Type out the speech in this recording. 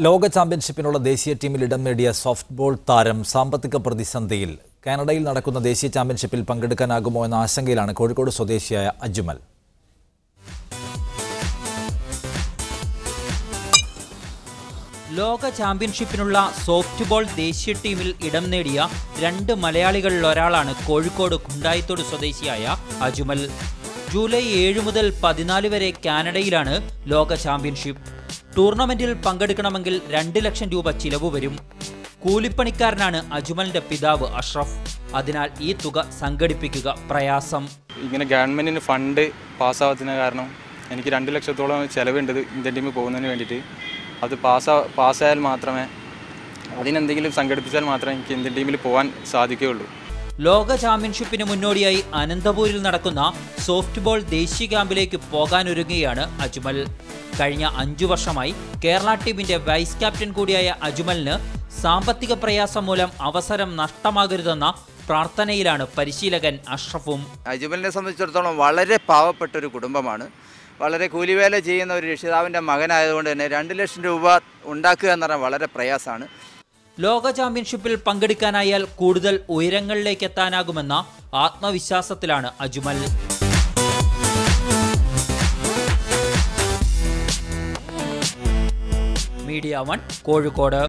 ലോക ചാമ്പ്യൻഷിപ്പിനുള്ള ദേശീയ ടീമിൽ ഇടം നേടിയ സോഫ്റ്റ്ബോൾ താരം സാമ്പത്തിക പ്രതിസന്ധിയിൽ കാനഡയിൽ നടക്കുന്ന ദേശീയ ചാമ്പ്യൻഷിപ്പിൽ പങ്കെടുക്കാനാകുമോ എന്ന ആശങ്കയിലാണ് കോഴിക്കോട് സ്വദേശിയായ അജ്മൽ. ലോക ചാമ്പ്യൻഷിപ്പിനുള്ള സോഫ്റ്റ്ബോൾ ദേശീയ ടീമിൽ ഇടം നേടിയ രണ്ട് മലയാളികളിൽ ഒരാളാണ് കോഴിക്കോട് കുണ്ടായിത്തോട് സ്വദേശിയായ അജ്മൽ. ജൂലൈ 7 മുതൽ 14 വരെ കാനഡയിലാണ് ലോക ചാമ്പ്യൻഷിപ്പ്. ടൂർണമെന്റിൽ പങ്കെടുക്കണമെങ്കിൽ 2 ലക്ഷം രൂപ ചിലവ് വരും. കൂലിപ്പണിക്കാരനാണ് അജ്മലിന്റെ പിതാവ് അഷ്റഫ്. അതിനാൽ ഈ തുക സംഘടിപ്പിക്കുക പ്രയാസം. ഇങ്ങനെ ഗവൺമെന്റിന് ഫണ്ട് പാസ്സാവാത്തതിന് കാരണം എനിക്ക് 2 ലക്ഷത്തോളം ചിലവുണ്ട് ഇന്ത്യൻ ടീമിൽ പോകുന്നതിന് വേണ്ടിയിട്ട്. അത് പാസ്സായാൽ മാത്രമേ, അതിനെന്തെങ്കിലും സംഘടിപ്പിച്ചാൽ മാത്രമേ എനിക്ക് ഇന്ത്യൻ ടീമിൽ പോകാൻ സാധിക്കുകയുള്ളൂ. ലോക ചാമ്പ്യൻഷിപ്പിന് മുന്നോടിയായി അനന്തപൂരിൽ നടക്കുന്ന സോഫ്റ്റ്ബോൾ ദേശീയ ക്യാമ്പിലേക്ക് പോകാനൊരുങ്ങുകയാണ് അജ്മൽ. കഴിഞ്ഞ 5 വർഷമായി കേരള ടീമിന്റെ വൈസ് ക്യാപ്റ്റൻ കൂടിയായ അജ്മലിന് സാമ്പത്തിക പ്രയാസം മൂലം അവസരം നഷ്ടമാകരുതെന്ന പ്രാർത്ഥനയിലാണ് പരിശീലകൻ അഷ്റഫും. അജ്മലിനെ സംബന്ധിച്ചിടത്തോളം വളരെ പാവപ്പെട്ട ഒരു കുടുംബമാണ്. വളരെ കൂലിവേല ചെയ്യുന്ന ഒരു രക്ഷിതാവിൻ്റെ മകനായതുകൊണ്ട് തന്നെ 2 ലക്ഷം രൂപ ഉണ്ടാക്കുക എന്ന് പറഞ്ഞാൽ വളരെ പ്രയാസമാണ്. ലോക ചാമ്പ്യൻഷിപ്പിൽ പങ്കെടുക്കാനായാൽ കൂടുതൽ ഉയരങ്ങളിലേക്ക് എത്താനാകുമെന്ന ആത്മവിശ്വാസത്തിലാണ് അജ്മൽ. മീഡിയ 1 കോഴിക്കോട്.